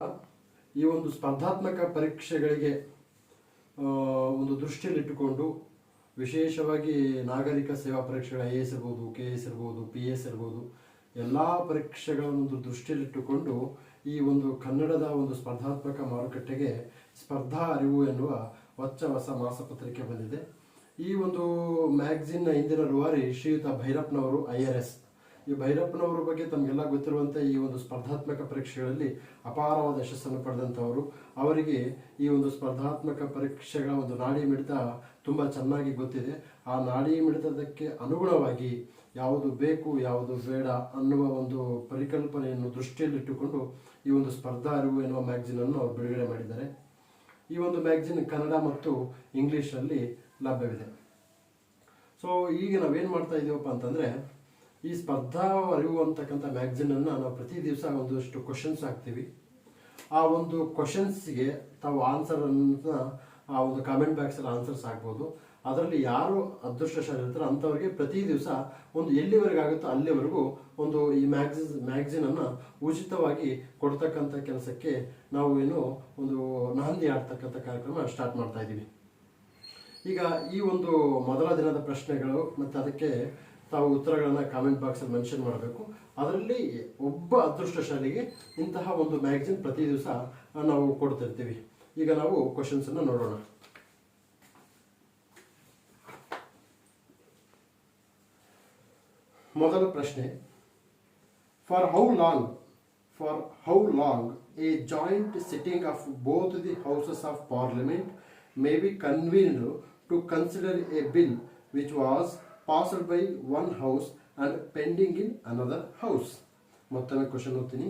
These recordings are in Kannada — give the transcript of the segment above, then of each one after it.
ಈ ಒಂದು ಸ್ಪರ್ಧಾತ್ಮಕ ಪರೀಕ್ಷೆಗಳಿಗೆ ಒಂದು ದೃಷ್ಟಿಯಲ್ಲಿಟ್ಟುಕೊಂಡು ವಿಶೇಷವಾಗಿ ನಾಗರಿಕ ಸೇವಾ ಪರೀಕ್ಷೆಗಳ IAS ಇರ್ಬೋದು, KS ಇರ್ಬೋದು, PS ಇರ್ಬೋದು, ಎಲ್ಲ ಪರೀಕ್ಷೆಗಳನ್ನು ದೃಷ್ಟಿಯಲ್ಲಿಟ್ಟುಕೊಂಡು ಈ ಒಂದು ಕನ್ನಡದ ಒಂದು ಸ್ಪರ್ಧಾತ್ಮಕ ಮಾರುಕಟ್ಟೆಗೆ ಸ್ಪರ್ಧಾ ಅರಿವು ಎನ್ನುವ ಹೊಸ ಮಾಸಪತ್ರಿಕೆ ಬಂದಿದೆ. ಈ ಒಂದು ಮ್ಯಾಗ್ಝಿನ್ನ ಹಿಂದಿನ ರೂವಾರಿ ಶ್ರೀಯುತ ಭೈರಪ್ಪನವರು IRS. ಈ ಭೈರಪ್ಪನವರ ಬಗ್ಗೆ ತಮಗೆಲ್ಲ ಗೊತ್ತಿರುವಂತೆ ಈ ಒಂದು ಸ್ಪರ್ಧಾತ್ಮಕ ಪರೀಕ್ಷೆಗಳಲ್ಲಿ ಅಪಾರವಾದ ಯಶಸ್ಸನ್ನು ಪಡೆದಂಥವರು. ಅವರಿಗೆ ಈ ಒಂದು ಸ್ಪರ್ಧಾತ್ಮಕ ಪರೀಕ್ಷೆಗಳ ಒಂದು ನಾಡಿ ಮಿಡಿತ ತುಂಬ ಚೆನ್ನಾಗಿ ಗೊತ್ತಿದೆ. ಆ ನಾಡಿ ಮಿಡಿತದಕ್ಕೆ ಅನುಗುಣವಾಗಿ ಯಾವುದು ಬೇಕು ಯಾವುದು ಬೇಡ ಅನ್ನುವ ಒಂದು ಪರಿಕಲ್ಪನೆಯನ್ನು ದೃಷ್ಟಿಯಲ್ಲಿಟ್ಟುಕೊಂಡು ಈ ಒಂದು ಸ್ಪರ್ಧಾ ಅರಿವು ಎನ್ನುವ ಮ್ಯಾಗ್ಝಿನನ್ನು ಅವರು ಬಿಡುಗಡೆ ಮಾಡಿದ್ದಾರೆ. ಈ ಒಂದು ಮ್ಯಾಗ್ಝಿನ್ ಕನ್ನಡ ಮತ್ತು ಇಂಗ್ಲೀಷಲ್ಲಿ ಲಭ್ಯವಿದೆ. ಸೊ ಈಗ ನಾವೇನು ಮಾಡ್ತಾ ಇದ್ದೀವಪ್ಪ ಅಂತಂದರೆ, ಈ ಸ್ಪರ್ಧಾ ಅರಿವು ಅಂತಕ್ಕಂಥ ಮ್ಯಾಗ್ಝಿನನ್ನು ನಾವು ಪ್ರತಿ ದಿವಸ ಒಂದಷ್ಟು ಕ್ವಶನ್ಸ್ ಹಾಕ್ತೀವಿ. ಆ ಒಂದು ಕ್ವಶನ್ಸ್ಗೆ ತಾವು ಆನ್ಸರನ್ನು ಆ ಒಂದು ಕಾಮೆಂಟ್ ಬಾಕ್ಸಲ್ಲಿ ಆನ್ಸರ್ಸ್ ಹಾಕ್ಬೋದು. ಅದರಲ್ಲಿ ಯಾರು ಅದೃಷ್ಟಶಾಲಿ ಇರ್ತಾರೆ ಅಂಥವ್ರಿಗೆ ಪ್ರತಿ ದಿವಸ ಒಂದು ಎಲ್ಲಿವರೆಗೆ ಆಗುತ್ತೋ ಅಲ್ಲಿವರೆಗೂ ಒಂದು ಈ ಮ್ಯಾಗ್ಝಿನನ್ನು ಉಚಿತವಾಗಿ ಕೊಡ್ತಕ್ಕಂಥ ಕೆಲಸಕ್ಕೆ ನಾವು ಏನು ಒಂದು ನಾಂದಿ ಆಡ್ತಕ್ಕಂಥ ಕಾರ್ಯಕ್ರಮ ಸ್ಟಾರ್ಟ್ ಮಾಡ್ತಾ ಇದ್ದೀವಿ. ಈಗ ಈ ಒಂದು ಮೊದಲ ದಿನದ ಪ್ರಶ್ನೆಗಳು ಮತ್ತು ಅದಕ್ಕೆ ತಾವು ಉತ್ತರಗಳನ್ನು ಕಾಮೆಂಟ್ ಬಾಕ್ಸಲ್ಲಿ ಮೆನ್ಷನ್ ಮಾಡಬೇಕು. ಅದರಲ್ಲಿ ಒಬ್ಬ ಅದೃಷ್ಟಶಾಲಿಗೆ ಇಂತಹ ಒಂದು ಮ್ಯಾಗ್ಝಿನ್ ಪ್ರತಿ ದಿವಸ ನಾವು ಕೊಡ್ತಿರ್ತೀವಿ. ಈಗ ನಾವು ಕ್ವಶನ್ಸನ್ನು ನೋಡೋಣ. ಮೊದಲ ಪ್ರಶ್ನೆ, for how long a joint sitting of both the houses of parliament may be convened to consider a bill which was passed by one house and pending in another house. ಮತ್ತೊಮ್ಮೆ ಕ್ವಶನ್ ಓದ್ತೀನಿ.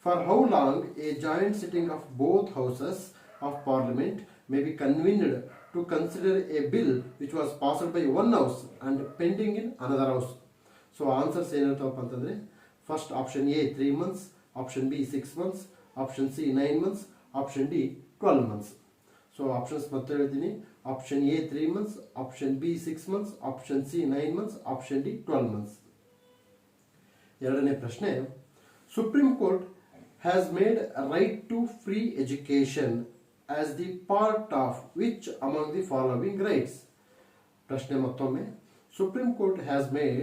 For how long a joint sitting of both houses of parliament may be convened to consider a bill which was passed by one house and pending in another house. So answers ಏನಿರ್ತಾವಪ್ಪ ಅಂತಂದರೆ, first option A 3 months, option B 6 months, option C 9 months, option D 12 months. So options ಮತ್ತೆ ಹೇಳ್ತೀನಿ. Option A 3 months, option B 6 months, option C 9 months, option D 12 months. ಎರಡನೇ ಪ್ರಶ್ನೆ, supreme court has made right to free education as the part of which among the following rights. ಪ್ರಶ್ನೆ ಮತ್ತೊಮ್ಮೆ, supreme court has made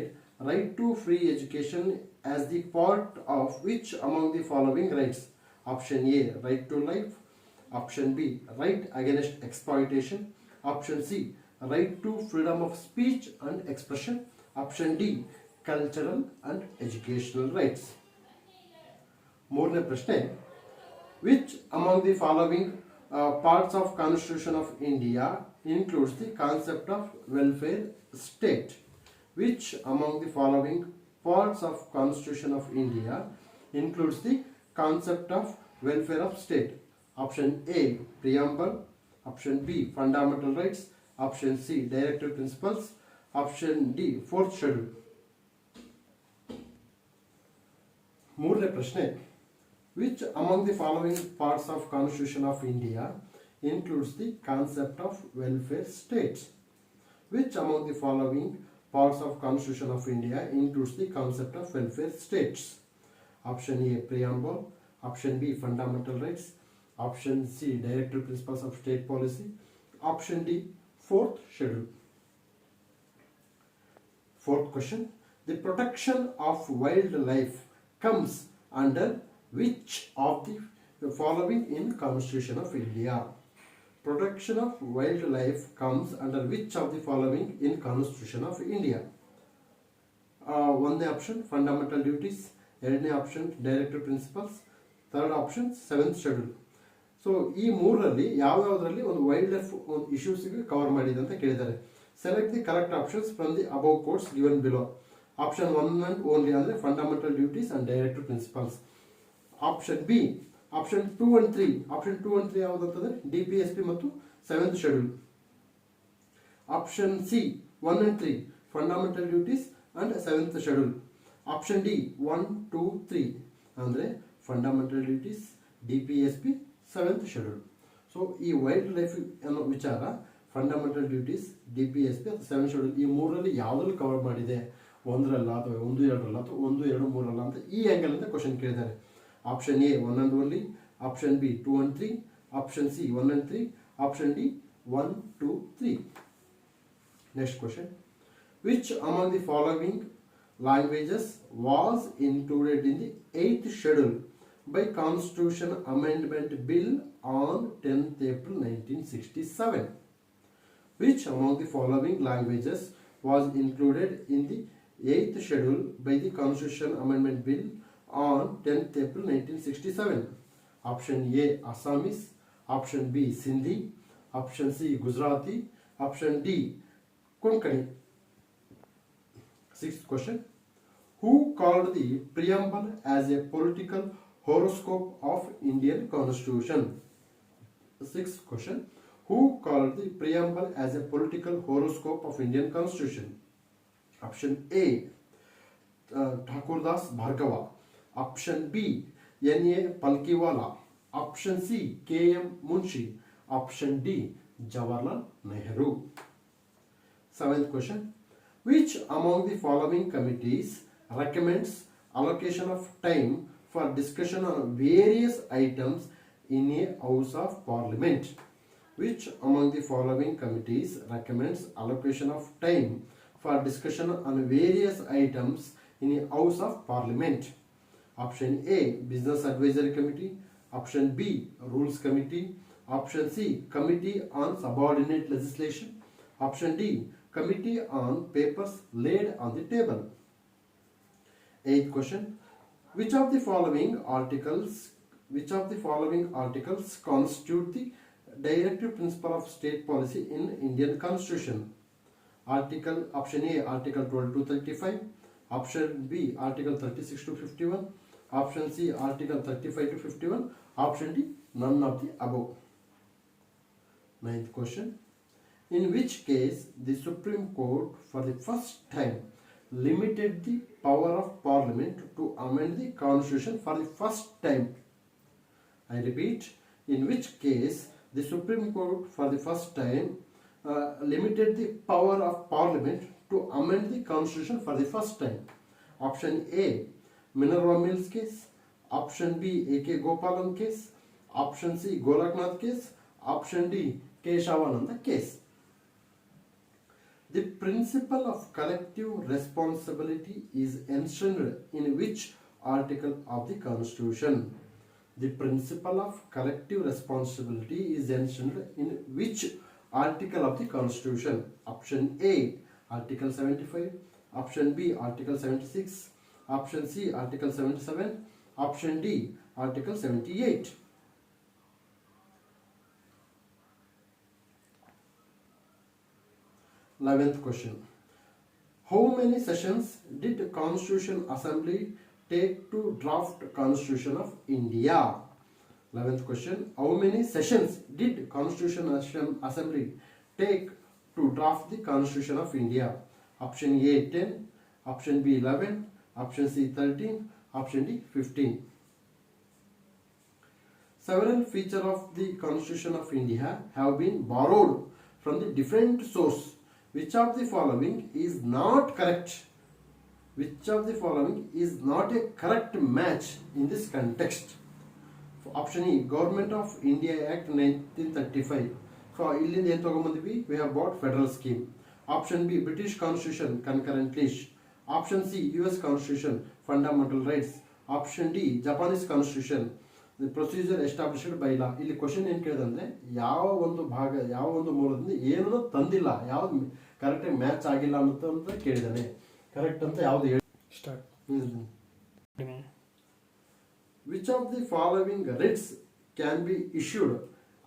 right to free education as the part of which among the following rights. Option A right to life, option B right against exploitation, option C right to freedom of speech and expression, option D cultural and educational rights. ಮೂರನೇ ಪ್ರಶ್ನೆ, which among the following parts of constitution of India includes the concept of welfare state. Which among the following parts of constitution of India includes the concept of welfare of state. Option A preamble, option B fundamental rights, option C directive principles, option D fourth schedule. ಮೂರನೇ ಪ್ರಶ್ನೆ, which among the following parts of Constitution of India includes the concept of welfare states? Which among the following parts of Constitution of India includes the concept of welfare states? Option A preamble, option B fundamental rights, option C directive principles of state policy, option D fourth schedule. Fourth question, the protection of wildlife comes under which of the following in Constitution of India? Protection of wildlife comes under which of the following in Constitution of India? ಒಂದನೇ ಆಪ್ಷನ್ ಫಂಡಮೆಂಟಲ್ ಡ್ಯೂಟೀಸ್, ಎರಡನೇ option directive principles, third option seventh schedule. So ಈ ಮೂರರಲ್ಲಿ ಯಾವ್ಯಾವುದರಲ್ಲಿ ಒಂದು ವೈಲ್ಡ್ ಲೈಫ್ ಒಂದು ಇಶ್ಯೂಸ್ಗೆ ಕವರ್ ಮಾಡಿದೆ ಅಂತ ಕೇಳಿದ್ದಾರೆ. Select the correct options from the above course given below. Option 1 and only ಅಂದರೆ fundamental duties and directive principles. Option B, option 2 and 3. Option 2 and 3 ಯಾವುದಂತಂದ್ರೆ DPSP ಮತ್ತು seventh schedule. Option C 1 and 3 fundamental duties and seventh schedule. Option D 1, 2, 3 ಅಂದರೆ fundamental duties, DPSP, seventh schedule. So ಈ ವೈಲ್ಡ್ ಲೈಫ್ ಅನ್ನೋ ವಿಚಾರ ಫಂಡಮೆಂಟಲ್ ಡ್ಯೂಟೀಸ್, DPSP ಅಥವಾ ಸೆವೆಂತ್ ಶೆಡ್ಯೂಲ್ ಈ ಮೂರರಲ್ಲಿ ಯಾವುದ್ರಲ್ಲಿ ಕವರ್ ಮಾಡಿದೆ, ಒಂದರಲ್ಲ ಅಥವಾ 1, 2 ಅಥವಾ 1, 2, 3 ಅಂತ ಈ ಆ್ಯಂಗಲ್ ಅಂತ ಕ್ವಶನ್ ಕೇಳಿದ್ದಾರೆ. Option A 1 and only, Option B 2 and 3. Option C 1 and 3. Option D 1, 2, 3. Next question. Which among the following languages was included in the 8th schedule by Constitution Amendment Bill on 10th April 1967? Which among the following languages was included in the 8th schedule by the Constitution Amendment Bill on 10th April 1967? Option A Assamese, Option B Sindhi, Option C Gujarati, Option D Konkani. Sixth question. Who called the preamble as a political horoscope of Indian Constitution? Sixth question. Who called the preamble as a political horoscope of Indian Constitution? Option A Thakurdas Bhargava. Option B N.A. Palkiwala. Option C K.M. Munshi. Option D Jawaharlal Nehru. Seventh question. Which among the following committees recommends allocation of time for discussion on various items in a House of Parliament? Which among the following committees recommends allocation of time for discussion on various items in a House of Parliament? Option A Business Advisory Committee. Option B Rules Committee. Option C Committee on Subordinate Legislation. Option D Committee on Papers Laid on the Table. Eighth question. Which of the following articles constitute the directive principle of state policy in Indian Constitution? Option A Article 12 to 35. Option B Article 36 to 51. Option C Article 35 to 51. Option D none of the above. Ninth question. In which case the Supreme Court for the first time limited the power of Parliament to amend the Constitution for the first time? I repeat, in which case the Supreme Court for the first time limited the power of Parliament to amend the Constitution for the first time? Option A Minerva Mills case. Option B A.K. Gopalan case. Option C Golaknath case. Option D Keshavananda case. The principle of collective responsibility is enshrined in which article of the Constitution? The principle of collective responsibility is enshrined in which article of the Constitution? Option A Article 75. Option B Article 76. Option C Article 77. Option D Article 78. 11th question. How many sessions did the Constitution Assembly take to draft Constitution of India? 11th question. How many sessions did Constitution Assembly take to draft the Constitution of India? Option A 10, Option B 11, Option C 13, Option D 15. Several features of the Constitution of India have been borrowed from the different sources. Which of the following is not correct? Which of the following is not a correct match in this context? Option E, Government of India Act 1935. So, we have bought federal scheme. Option B, British Constitution, concurrent list. Option C, US Constitution, fundamental rights. Option D, Japanese Constitution, the procedure established by law. ಇಲ್ಲಿ ಕ್ವಶನ್ ಏನು ಕೇಳಿದಂದ್ರೆ ಯಾವ ಒಂದು ಭಾಗ ಯಾವ ಒಂದು ಮೂಲದಿಂದ ಏನನ್ನು ತಂದಿಲ್ಲ, ಯಾವ್ದು ಕರೆಕ್ಟಾಗಿ ಮ್ಯಾಚ್ ಆಗಿಲ್ಲ ಅಂತ ಕೇಳಿದಾನೆ. ಕರೆಕ್ಟ್ ಅಂತ ಯಾವ್ದು ಹೇಳಿ start. Which of the following writs can be issued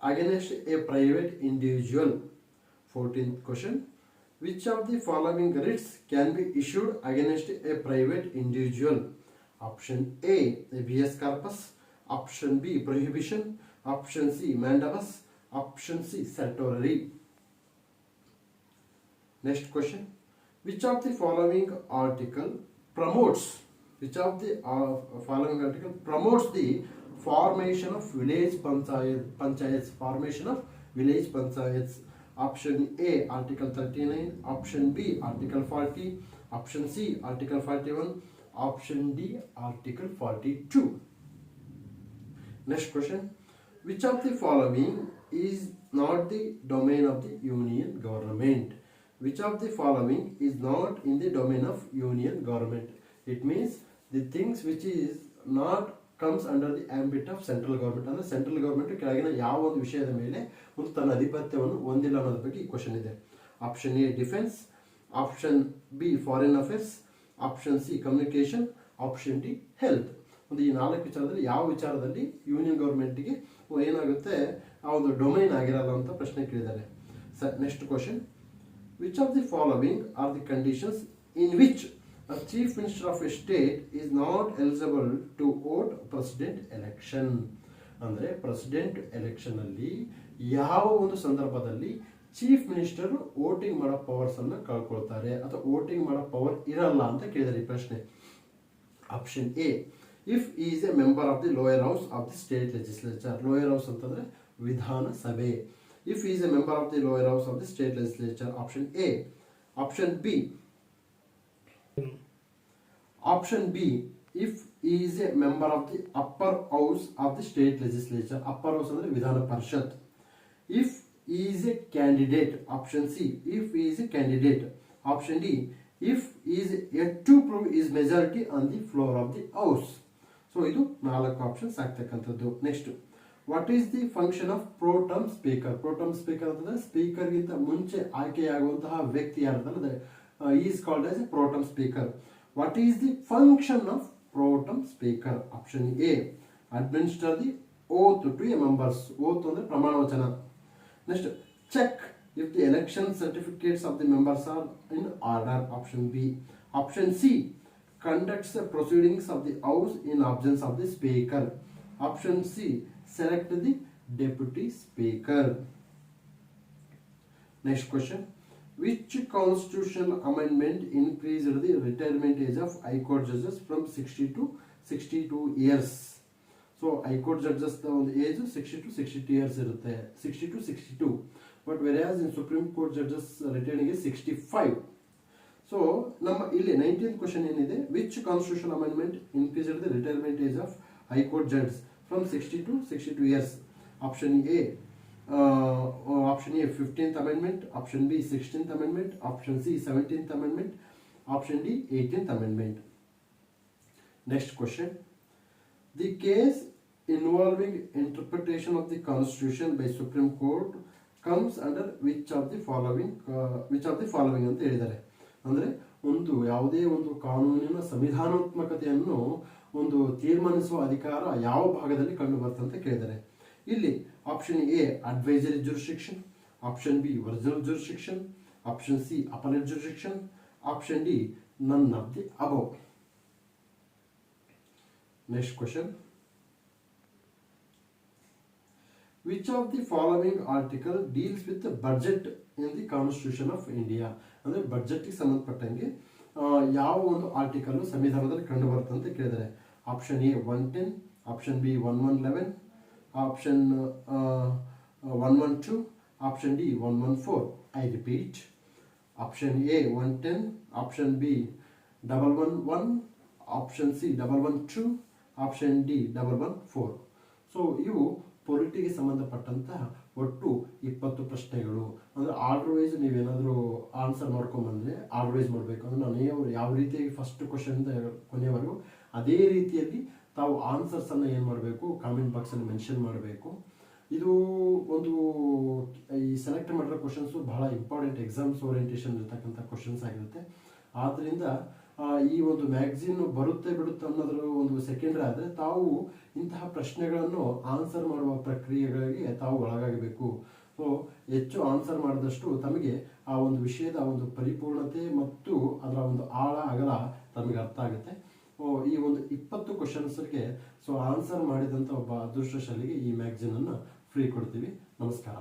against a private individual? 14th question. Which of the following writs can be issued against a private individual? Option A, habeas corpus. Option B, prohibition. Option C, mandamus. Option C, certiorari. Next question. Which of the following article promotes? Which of the following article promotes the formation of village panchayats? Formation of village panchayats. Option A, Article 39. Option B, Article 40. Option C, Article 41. Option D, Article 42. Next question. Which of the following is not the domain of the union government? Which of the following is not in the domain of union government? It means the things which is not comes under the ambit of central government. ಅಂದರೆ ಸೆಂಟ್ರಲ್ ಗವರ್ಮೆಂಟ್ ಕೆಳಗಿನ ಯಾವ ಒಂದು ವಿಷಯದ ಮೇಲೆ ಒಂದು ತನ್ನ ಅಧಿಪತ್ಯವನ್ನು ಹೊಂದಿಲ್ಲ ಅನ್ನೋದ್ರ ಬಗ್ಗೆ ಈ ಕ್ವಶನ್ ಇದೆ. Option A defence, option B foreign affairs, option C communication, option D health. ಒಂದು ಈ 4 ವಿಚಾರದಲ್ಲಿ ಯಾವ ವಿಚಾರದಲ್ಲಿ ಯೂನಿಯನ್ ಗೌರ್ಮೆಂಟ್ಗೆ ಏನಾಗುತ್ತೆ ಆ ಒಂದು ಡೊಮೈನ್ ಆಗಿರಲ್ಲ ಅಂತ ಪ್ರಶ್ನೆ ಕೇಳಿದ್ದಾರೆ. Next question. Which of the following are the conditions in which a chief minister of a state is not eligible to vote president election? ಅಂದರೆ ಪ್ರೆಸಿಡೆಂಟ್ ಎಲೆಕ್ಷನ್ ಅಲ್ಲಿ ಯಾವ ಒಂದು ಸಂದರ್ಭದಲ್ಲಿ ಚೀಫ್ ಮಿನಿಸ್ಟರ್ ವೋಟಿಂಗ್ ಮಾಡೋ ಪವರ್ಸ್ ಅನ್ನು ಕಳ್ಕೊಳ್ತಾರೆ ಅಥವಾ ವೋಟಿಂಗ್ ಮಾಡೋ ಪವರ್ ಇರಲ್ಲ ಅಂತ ಕೇಳಿದರೆ ಈ ಪ್ರಶ್ನೆ. Option A, if is A member of the lower house of the state legislature. Lower house ಅಂತಂದ್ರೆ ವಿಧಾನಸಭೆ. If is A member of the lower house of the state legislature, option A. Option B, Option B, if he is a member of the upper house of the state legislature. Upper house ಅಂದ್ರೆ ವಿಧಾನ ಪರಿಷತ್. If he is a candidate. Option C, if he is a candidate. Option D, if he is yet to prove his majority on the floor of the house. So ಇದು 4 ಆಪ್ಷನ್ಸ್ ಆಗ್ತಕ್ಕಂಥದ್ದು. Next, what is the function of pro tem speaker? Pro tem speaker ಅಂತಂದ್ರೆ ಸ್ಪೀಕರ್ ಗಿಂತ ಮುಂಚೆ ಆಯ್ಕೆಯಾಗುವಂತಹ ವ್ಯಕ್ತಿ ಯಾರಿರ್ತಾರೆ is called as a pro tem speaker. What is the function of protem speaker? Option A, administer the oath to a members. Oath ಅಂದ್ರೆ ಪ್ರಮಾಣ ವಚನ. Next, check if the election certificates of the members are in order. Option B. Option C, conducts the proceedings of the house in absence of the speaker. Option C, select the deputy speaker. Next question. Which constitutional amendment increased the retirement age of High Court judges from 60 to 62 years? So High Court judges the age 60 to 62 years irutte, 60 to 62. But whereas in Supreme Court judges retiring is 65. So ನಮ್ಮ ಇಲ್ಲಿ 19th question ಏನಿದೆ, which constitutional amendment increased the retirement age of High Court judges from 60 to 62 years? Option A, option A 15th amendment, option B 16th amendment, option C 17th amendment, option D 18th amendment. Next question. The case involving interpretation of the constitution by Supreme Court comes under which of the following ಅಂತ ಹೇಳಿದ್ದಾರೆ. ಅಂದ್ರೆ ಒಂದು ಯಾವುದೇ ಒಂದು ಕಾನೂನಿನ ಸಂವಿಧಾನಾತ್ಮಕತೆಯನ್ನು ಒಂದು ತೀರ್ಮಾನಿಸುವ ಅಧಿಕಾರ ಯಾವ ಭಾಗದಲ್ಲಿ ಕಂಡು ಬರ್ತದೆ ಅಂತ ಕೇಳಿದ್ದಾರೆ. ಇಲ್ಲಿ option A advisory jurisdiction, option B original jurisdiction, option C appellate jurisdiction, option D none of the above. Next question. Which of the following article deals with budget in the constitution of India? ಅಂದ್ರೆ ಬಡ್ಜೆಟ್ಗೆ ಸಂಬಂಧಪಟ್ಟಂಗೆ ಯಾವ ಒಂದು ಆರ್ಟಿಕಲ್ ಸಂವಿಧಾನದಲ್ಲಿ ಕಂಡು ಬರುತ್ತೆ ಅಂತ ಕೇಳಿದರೆ. Option A 110, option B 1111, option 112, option D 114. I repeat, option A 110, option B 111, option C 112, option D 114. So ಇವು ಪೊಲಿಟಿಗೆ ಸಂಬಂಧಪಟ್ಟಂತಹ ಒಟ್ಟು 20 ಪ್ರಶ್ನೆಗಳು. ಅಂದರೆ ಆರ್ಡರ್ ವೈಸ್ ನೀವೇನಾದರೂ ಆನ್ಸರ್ ಮಾಡ್ಕೊಂಬಂದರೆ ಆರ್ಡರ್ ವೈಸ್ ಮಾಡಬೇಕು. ಅಂದರೆ ನಾನು ಯಾವ ರೀತಿಯಾಗಿ ಫಸ್ಟ್ ಕ್ವಶನಿಂದ ಕೊನೆಯವರೆಗೂ ಅದೇ ರೀತಿಯಲ್ಲಿ ತಾವು ಆನ್ಸರ್ಸ್ ಅನ್ನು ಏನು ಮಾಡಬೇಕು, ಕಾಮೆಂಟ್ ಬಾಕ್ಸಲ್ಲಿ ಮೆನ್ಷನ್ ಮಾಡಬೇಕು. ಇದು ಒಂದು ಈ ಸೆಲೆಕ್ಟ್ ಮಾಡಿರೋ ಕ್ವಶನ್ಸು ಬಹಳ ಇಂಪಾರ್ಟೆಂಟ್ ಎಕ್ಸಾಮ್ಸ್ ಓರಿಯೆಂಟೇಷನ್ ಇರ್ತಕ್ಕಂಥ ಕ್ವಶನ್ಸ್ ಆಗಿರುತ್ತೆ. ಆದ್ದರಿಂದ ಈ ಒಂದು ಮ್ಯಾಗ್ಝಿನ್ ಬರುತ್ತೆ ಬಿಡುತ್ತೆ ಅನ್ನೋದ್ರ ಒಂದು ಸೆಕೆಂಡ್ರಿ ಆದರೆ ತಾವು ಇಂತಹ ಪ್ರಶ್ನೆಗಳನ್ನು ಆನ್ಸರ್ ಮಾಡುವ ಪ್ರಕ್ರಿಯೆಗಳಿಗೆ ತಾವು ಒಳಗಾಗಬೇಕು. ಸೊ ಹೆಚ್ಚು ಆನ್ಸರ್ ಮಾಡಿದಷ್ಟು ತಮಗೆ ಆ ಒಂದು ವಿಷಯದ ಒಂದು ಪರಿಪೂರ್ಣತೆ ಮತ್ತು ಅದರ ಒಂದು ಆಳ ಅಗಲ ತಮಗೆ ಅರ್ಥ ಆಗುತ್ತೆ. ಈ ಒಂದು 20 ಕ್ವಶನ್ಸ್ಗೆ ಸೊ ಆನ್ಸರ್ ಮಾಡಿದಂಥ ಒಬ್ಬ ಅದೃಷ್ಟಶಾಲಿಗೆ ಈ ಮ್ಯಾಗ್ಝಿನನ್ನು ಫ್ರೀ ಕೊಡ್ತೀವಿ. ನಮಸ್ಕಾರ.